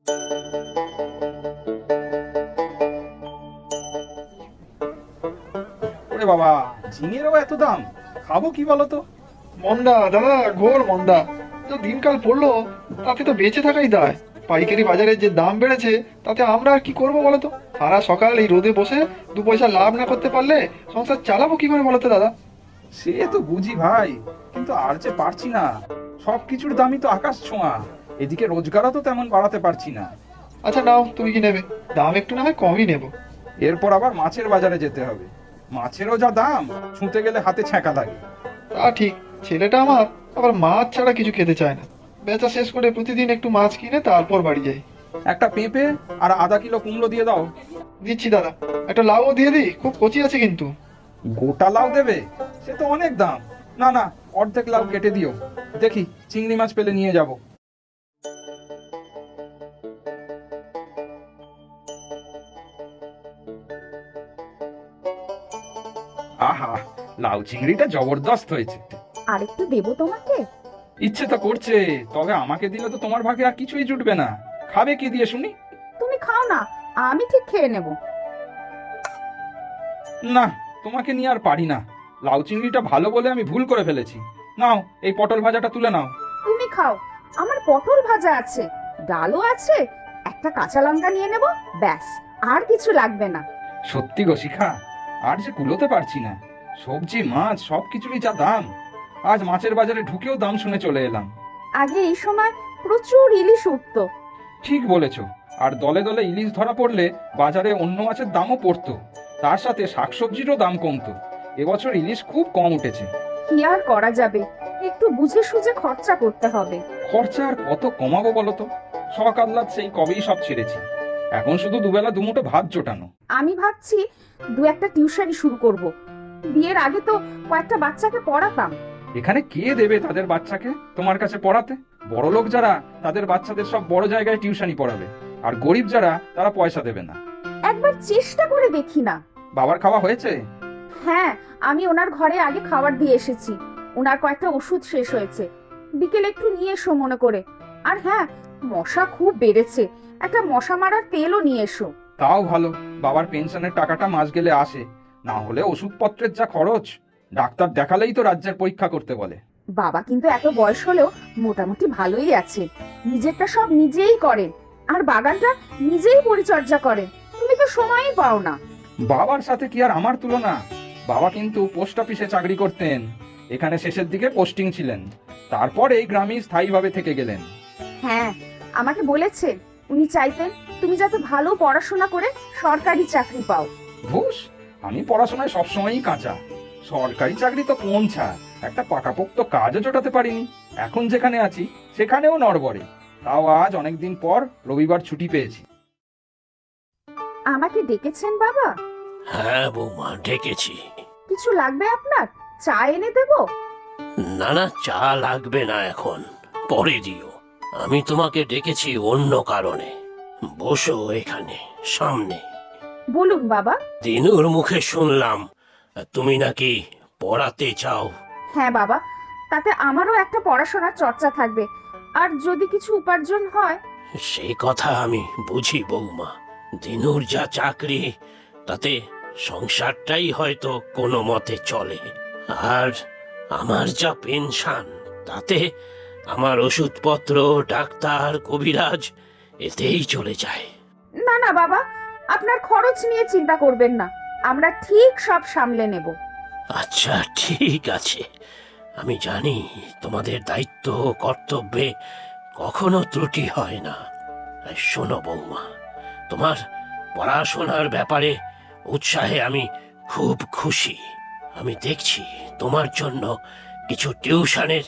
ওরে বাবা, ঝিঙেরও এত দাম! খাবো কি বলতো? মন্দা দাদা, ঘোর মন্দা। তো দিনকাল পড়লো, তাতে তো বেঁচে থাকাই দায়। পাইকারি বাজারে যে দাম বেড়েছে, তাতে আমরা আর কি করবো বলতো? সারা সকাল এই রোদে বসে দু পয়সা লাভ না করতে পারলে সংসার চালাবো কি করে বলতো দাদা? সে তো বুঝি ভাই, কিন্তু আর যে পারছি না। সবকিছুর দামই তো আকাশ ছোঁয়া। এদিকে রোজগারও তো তেমন বাড়াতে পারছি না। আচ্ছা নাও, তুমি কি নেবে? দাম একটু না হয় কমই নেবো। এরপর আবার মাছের বাজারে যেতে হবে। মাছেরও যা দাম, ছুঁতে গেলে হাতে ছ্যাঁকা লাগে। তা ঠিক, ছেলেটা আমার আবার মাছ ছাড়া কিছু খেতে চায় না। বেচা শেষ করে প্রতিদিন একটু মাছ কিনে তারপর বাড়ি যাই। একটা পেঁপে আর আধা কিলো কুমড়ো দিয়ে দাও। দিচ্ছি দাদা। একটা লাউও দিয়ে দিই, খুব কচি আছে কিন্তু। গোটা লাউ দেবে? সে তো অনেক দাম। না না, অর্ধেক লাউ কেটে দিও। দেখি চিংড়ি মাছ পেলে নিয়ে যাব। আহা, লাউ চিংড়িটা জবরদস্ত হয়েছে। আর একটু দেবো তোমাকে? ইচ্ছে তো করছে, তবে আমাকে দিলে তো তোমার ভাগে আর কিছুই জুটবে না। খাবে কি দিয়ে শুনি? তুমি খাও না, আমি ঠিক খেয়ে নেব। না, তোমাকে নিয়ে আর পারি না। লাউ চিংড়িটা ভালো বলে আমি ভুল করে ফেলেছি। নাও, এই পটল ভাজাটা তুলে নাও। তুমি খাও, আমার পটল ভাজা আছে, ডালও আছে, একটা কাঁচা লঙ্কা নিয়ে নেব, ব্যাস। আর কিছু লাগবে না। সত্যি গো শিখা, আর যে কুলোতে পারছি না। সবজি মাছ সবকিছুরই যা দাম। আজ মাছের বাজারে ঢুকেও দাম শুনে চলে এলাম। আগে এই সময় প্রচুর ইলিশ উঠতো। ঠিক বলেছ। আর দলে দলে ইলিশ ধরা পড়লে বাজারে অন্য মাছের দামও পড়তো। তার সাথে শাকসবজিরও দাম কমতো। এবছর ইলিশ খুব কম উঠেছে। কি আর করা যাবে, একটু বুঝে সুঝে খরচা করতে হবে। খরচা আর কত কমাবো বলতো? শখ আহ্লাদ সেই কবেই সব ছেড়েছি। এখন শুধু দুবেলা দুমুঠো ভাত জোটানো। আমি ভাবছি দু একটা টিউশনি শুরু করব। বিয়ের আগে তো কয়েকটা বাচ্চাকে পড়াতাম। এখানে কে দেবে তাদের বাচ্চাকে তোমার কাছে পড়াতে? বড় লোক যারা, তাদের বাচ্চাদের সব বড় জায়গায় টিউশনি পড়াবে। আর গরিব যারা, তারা পয়সা দেবে না। একবার চেষ্টা করে দেখি না? বাবার খাওয়া হয়েছে? হ্যাঁ, আমি ওনার ঘরে আগে খাবার দিয়ে এসেছি। ওনার কয়েকটা ওষুধ শেষ হয়েছে, বিকেলে একটু নিয়ে এসো মনে করে। আর হ্যাঁ, মশা খুব বেড়েছে, একটা মশা মারার তেলও নিয়ে এসো। তাও ভালো, বাবার পেনশনের টাকাটা মাস গেলে আসে। না হলে ওষুধপত্রের যা খরচ! ডাক্তার দেখালেই তো রাজ্যের পরীক্ষা করতে বলে। বাবা কিন্তু এত বয়স হলেও মোটামুটি ভালোই আছে। নিজেরটা সব নিজেই করেন, আর বাগানটা নিজেই পরিচর্যা করেন। তুমি তো সময়ই পাও না। বাবার সাথে কি আর আমার তুলনা? বাবা কিন্তু পোস্ট অফিসে চাকরি করতেন। এখানে শেষের দিকে পোস্টিং ছিলেন। তারপর এই গ্রামেই স্থায়ীভাবে থেকে গেলেন। হ্যাঁ, আমাকে বলেছে উনি চাইতেন তুমি যাতে ভালো পড়াশোনা করে সরকারি চাকরি পাও। ঘুষ! আমি পড়াশোনায় সবসময়ই কাঁচা। সরকারি চাকরি তো কোন ছাড়, একটা পাকাপোক্ত কাজও জোটাতে পারিনি। এখন যেখানে আছি সেখানেও নড়বড়ে। তাও আজ অনেকদিন পর রবিবার ছুটি পেয়েছি। আমাকে ডেকেছেন বাবা? হ্যাঁ বৌমা, ডেকেছি। কিছু লাগবে আপনার? চা এনে দেবো? না না, চা লাগবে না এখন, পরে দিও। আমি তোমাকে ডেকেছি অন্য কারণে। বসো এখানে সামনে। বলুন বাবা। দিনুর মুখে শুনলাম তুমি নাকি পড়াতে চাও। হ্যাঁ বাবা, তাতে আমারও একটা পড়াশোনার চর্চা থাকবে, আর যদি কিছু উপার্জন হয়। সেই কথা আমি বুঝি বৌমা। দিনুর যা চাকরি, তাতে সংসারটাই হয়তো কোনো মতে চলে। আর আমার যা পেনশন, তাতে আমার ওষুধপত্র, ডাক্তার, কবিরাজ এতেই চলে যায়। না না বাবা, আপনার খরচ নিয়ে চিন্তা করবেন না, আমরা ঠিক সব সামলে নেব। আচ্ছা ঠিক আছে, আমি জানি তোমাদের দায়িত্ব ও কর্তব্যে কখনো ত্রুটি হয় না। আর শোনো বৌমা, তোমার পড়াশোনার ব্যাপারে উৎসাহে আমি খুব খুশি। আমি দেখছি তোমার জন্য কিছু টিউশনের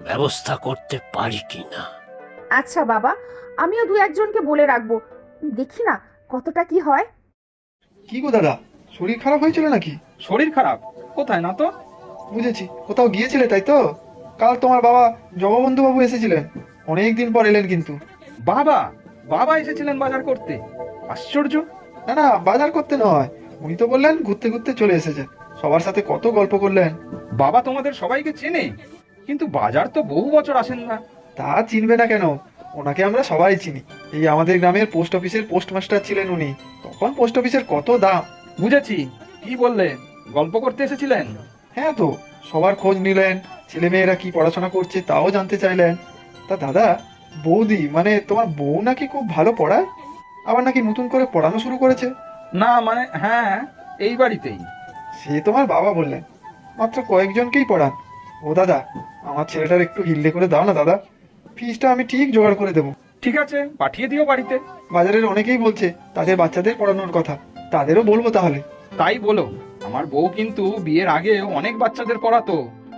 ব্যবস্থা করতে পারি কিনা। আচ্ছা বাবা, আমিও দু একজনকে বলে রাখবো, দেখি না কতটা কি হয়। কি গো দাদা, শরীর খারাপ হয়েছিল নাকি? শরীর খারাপ? কোথায় না তো। বুঝেছি, কোথাও গিয়েছিলে তাই তো? কাল তোমার বাবা জগবন্ধু বাবু এসেছিলেন, অনেক দিন পর এলেন কিন্তু। বাবা? বাবা এসেছিলেন বাজার করতে? আশ্চর্য! না না, বাজার করতে নয়, উনি তো বললেন ঘুরতে ঘুরতে চলে এসেছেন। সবার সাথে কত গল্প করলেন। বাবা তোমাদের সবাইকে চেনে, কিন্তু বাজার তো বহু বছর আসেন না। তা চিনবে না কেন? ওনাকে আমরা সবাই চিনি। এই আমাদের গ্রামের পোস্ট অফিসের পোস্টমাস্টার ছিলেন উনি। তখন পোস্ট অফিসের কত দাম। বুঝেছি, কি বললে, গল্প করতে এসেছিলেন? হ্যাঁ তো, সবার খোঁজ নিলেন, ছেলেমেয়েরা কি পড়াশোনা করছে তাও জানতে চাইলেন। তা দাদা, বৌদি মানে তোমার বউ নাকি খুব ভালো পড়ায়, আবার নাকি নতুন করে পড়ানো শুরু করেছে। না মানে হ্যাঁ, এই বাড়িতেই। সে তোমার বাবা বললেন, মাত্র কয়েকজনকেই পড়ান। ও দাদা, আমার ছেলেটার একটু হিল্লে করে দাও না দাদা, ফিসটা আমি ঠিক জোগাড় করে দেবো। ঠিক আছে, পাঠিয়ে দিও বাড়িতে। বাজারের অনেকেই বলছে তাদের বাচ্চাদের পড়ানোর কথা, তাদেরও বলবো তাহলে। তাই বলো, আমার বউ কিন্তু বিয়ের আগে অনেক বাচ্চাদের পড়াতো,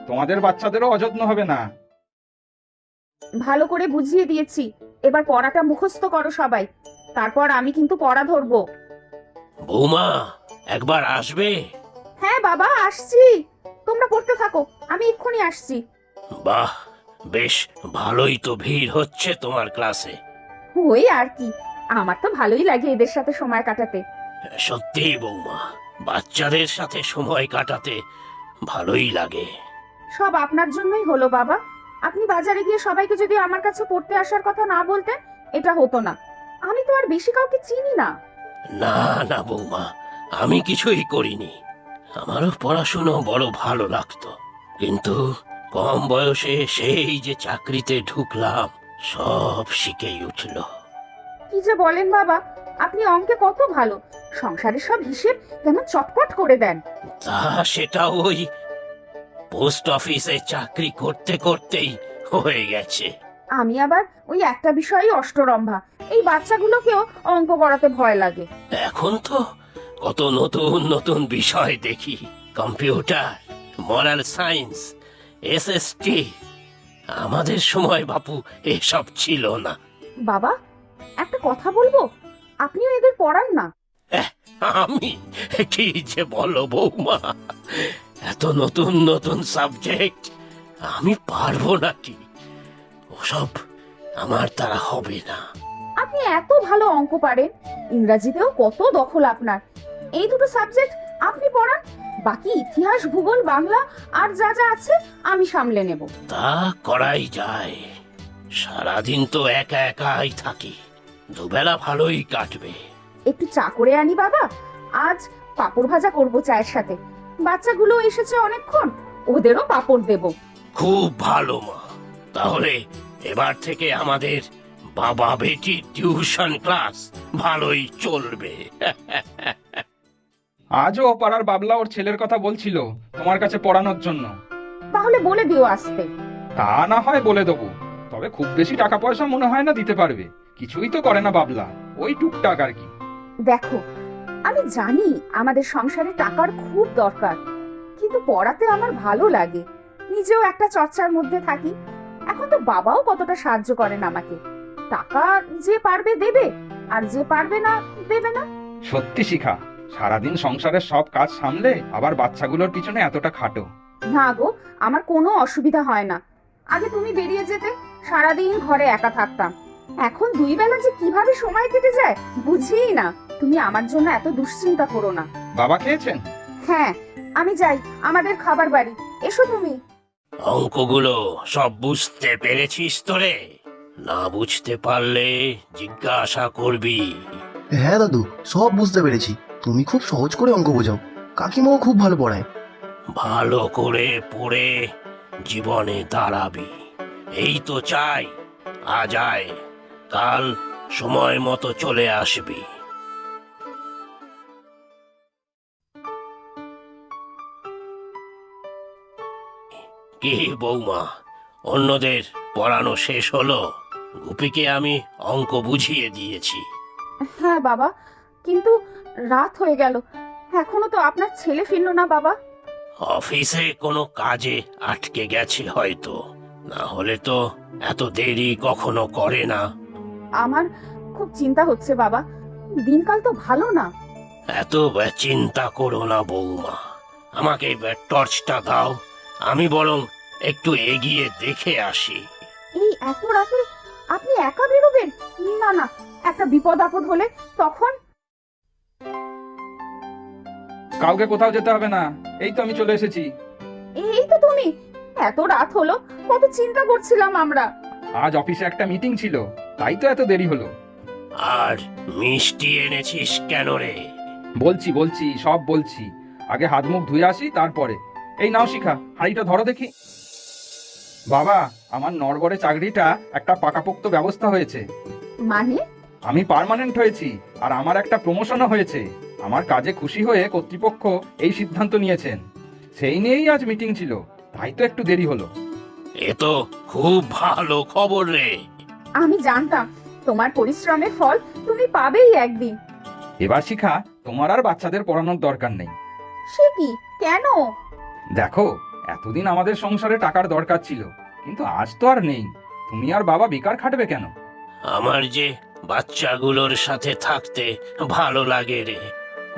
তোমাদের বাচ্চাদেরও অযত্ন হবে না। ভালো করে বুঝিয়ে দিয়েছি, এবার পড়াটা মুখস্থ করো সবাই, তারপর আমি কিন্তু পড়া ধরবো। বৌমা, একবার আসবে? হ্যাঁ বাবা, আসছি, তোমরা পড়তে থাকো, আমি এক্ষুনি আসছি। বাহ, বেশ ভালোই তো ভিড় হচ্ছে তোমার ক্লাসে। ওই আর কি, আমার তো ভালোই লাগে এদের সাথে সময় কাটাতে। সত্যিই বৌমা, বাচ্চাদের সাথে সময় কাটাতে ভালোই লাগে। সব আপনার জন্যই হলো বাবা। আপনি বাজারে গিয়ে সবাইকে যদি আমার কাছে পড়তে আসার কথা না বলতেন, এটা হতো না। আমি তো আর বেশি কাউকে চিনি না। না না বৌমা, আমি কিছুই করিনি। আমারও পড়াশুনো বড় ভালো লাগতো, কিন্তু কম বয়সে সেই যে চাকরিতে ঢুকলাম, সব শিখেই উঠলো। কি যে বলেন বাবা, আপনি অঙ্কে কত ভালো, সংসারের সব হিসেব কেমন চটপট করে দেন। তা সেটা ওই পোস্ট অফিসে চাকরি করতে করতেই হয়ে গেছে। আমি আবার ওই একটা বিষয়ই অষ্টরম্ভা, এই বাচ্চাগুলোকেও অঙ্ক করাতে ভয় লাগে। এখন তো কত নতুন নতুন বিষয় দেখি, কম্পিউটার, মরাল সায়েন্স, এসএসটি। আমাদের সময় বাপু এসব ছিল না। বাবা, একটা কথা বলবো, আপনিও এদের পড়ান না। আমি কি যে বলো বৌমা, এত নতুন নতুন সাবজেক্ট আমি পারবো নাকি? ওসব আমার দ্বারা হবে না। আপনি এত ভালো অঙ্ক পারেন, ইংরাজিতেও কত দখল আপনার, এই দুটো সাবজেক্ট আপনি পড়ান, বাকি ইতিহাস, ভূগোল, বাংলা আর যা যা আছে আমি সামলে নেব। তা করাই যায়, সারাদিন তো একা একাই থাকি, দুবেলা ভালোই কাটবে। একটু চা করে আনি বাবা, আজ পাঁপড় ভাজা করব চায়ের সাথে, বাচ্চাগুলো এসেছে অনেকক্ষণ, ওদেরও পাঁপড় দেব। খুব ভালো মা, তাহলে এবার থেকে আমাদের বাবা বেটি টিউশন ক্লাস ভালোই চলবে। আজও পাড়ার বাবলা ওর ছেলের কথা বলছিল তোমার কাছে পড়ানোর জন্য। তাহলে বলে দিও আসতে। তা না হয় বলে দেবো, তবে খুব বেশি টাকা পয়সা মনে হয় না দিতে পারবে, কিছুই তো করে না বাবলা, ওই টুকটাক আর কি। দেখো, আমি জানি আমাদের সংসারে টাকার খুব দরকার, কিন্তু পড়াতে আমার ভালো লাগে, নিজেও একটা চর্চার মধ্যে থাকি। এখন তো বাবাও কতটা সাহায্য করেন আমাকে, টাকা যে পারবে দেবে, আর যে পারবে না দেবে না। সত্যি শিখা, সারাদিন সংসারের সব কাজ সামলে আবার বাচ্চাগুলোর পিছনে এতটা খাটো। না গো, আমার কোনো অসুবিধা হয় না। আগে তুমি বেরিয়ে যেতে, সারাদিন ঘরে একা থাকতাম, এখন দুই বেলা যে কিভাবে সময় কেটে যায় বুঝিই না। তুমি আমার জন্য এত দুশ্চিন্তা করো না। বাবা খেয়েছেন? হ্যাঁ, আমি যাই আমাদের খাবার বাড়ি, এসো তুমি। অঙ্কগুলো সব বুঝতে পেরেছিস তো রে? না বুঝতে পারলে জিজ্ঞাসা করবি। হ্যাঁ দাদু, সব বুঝতে পেরেছি। তুমি খুব সহজ করে অঙ্ক বোঝাও, কাকিমাও খুব ভালো পড়ায়। ভালো করে পড়ে জীবনে দাঁড়াবি, এই তো চাই। আজ আয়, কাল সময় মতো চলে আসবি। কি বৌমা, অন্যদের পড়ানো শেষ হলো? গুপিকে আমি অঙ্ক বুঝিয়ে দিয়েছি। হ্যাঁ বাবা, কিন্তু রাত হয়ে গেল, এখনো তো আপনার ছেলে ফিরলো না বাবা। অফিসে কোনো কাজে আটকে গেছে হয়তো, না হলে তো এত দেরি কখনো করে না। আমার খুব চিন্তা হচ্ছে বাবা, দিনকাল তো ভালো না। এত চিন্তা করো না বৌমা, আমাকে টর্চটা দাও, আমি বরং একটু এগিয়ে দেখে আসি। এই এত রাতে আপনি একা বেরোবেন? না না, একটা বিপদ আপদ হলে তখন। কাউকে কোথাও যেতে হবে না, এই তো আমি চলে এসেছি। এই তো তুমি, এত রাত হলো, কত চিন্তা করছিলাম আমরা। আজ অফিসে একটা মিটিং ছিল, তাই তো এত দেরি হলো। এই এত রাতে আপনি একা বেরোবেন? না না, একটা বিপদ আপদ হলে তখন। কাউকে কোথাও যেতে হবে না, এই তো আমি চলে এসেছি। আজ অফিসে একটা মিটিং ছিল, তাই তো এত দেরি হলো। আর মিষ্টি এনেছিস কেন রে? বলছি বলছি সব বলছি, আগে হাত মুখ ধুয়ে আসি তারপরে। এই নাও শিখা, হাঁড়িটা ধরো দেখি। বাবা, আমার নড়বড়ে চাকরিটা একটা পাকাপোক্ত ব্যবস্থা হয়েছে। মানে? আমি পার্মানেন্ট হয়েছি, আর আমার একটা প্রমোশনও হয়েছে। আমার কাজে খুশি হয়ে কর্তৃপক্ষ এই সিদ্ধান্ত নিয়েছেন। সেই নিয়েই আজ মিটিং ছিল, তাই তো একটু দেরি হলো। এ তো খুব ভালো খবর রে। আমি জানতাম তোমার পরিশ্রমের ফল তুমি পাবেই একদিন। এবার শিখা, তোমার আর বাচ্চাদের পড়ানোর দরকার নেই। সে কি? কেন? দেখো, এতদিন আমাদের সংসারে টাকার দরকার ছিল, কিন্তু আজ তো আর নেই। তুমি আর বাবা বেকার খাটবে কেন? আমার যে বাচ্চাগুলোর সাথে থাকতে ভালো লাগে রে।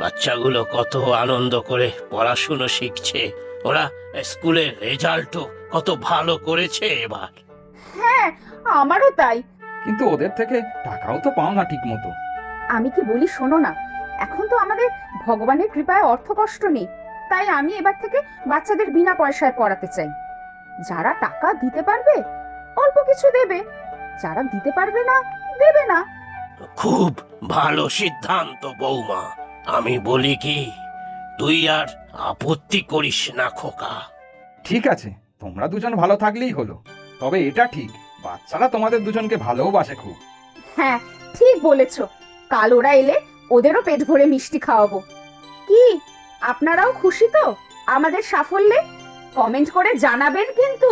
বাচ্চাগুলো কত আনন্দ করে পড়াশুনো শিখছে। ওরা স্কুলের রেজাল্টও কত ভালো করেছে এবার। হ্যাঁ, আমারও তাই। কিন্তু ওদের থেকে টাকাও তো পাও না ঠিক মতো। আমি কি বলি শোনো না, এখন তো আমাদের ভগবানের কৃপায় অর্থ কষ্ট নেই, তাই আমি এবার থেকে বাচ্চাদের বিনা পয়সায় পড়াতে চাই। যারা টাকা দিতে পারবে অল্প কিছু দেবে, যারা দিতে পারবে না দেবে না। খুব ভালো সিদ্ধান্ত বৌমা। আমি বলি কি, তুই আর আপত্তি করিস না খোকা। ঠিক আছে, তোমরা দুজন ভালো থাকলেই হলো। তবে এটা ঠিক, বাচ্চারা তোমাদের দুজনকে ভালোবাসে খুব। হ্যাঁ, ঠিক বলেছো। কাল ওরা এলে ওদেরও পেট ভরে মিষ্টি খাওয়াবো। কি আপনারাও খুশি তো আমাদের সাফল্যে? কমেন্ট করে জানাবেন কিন্তু।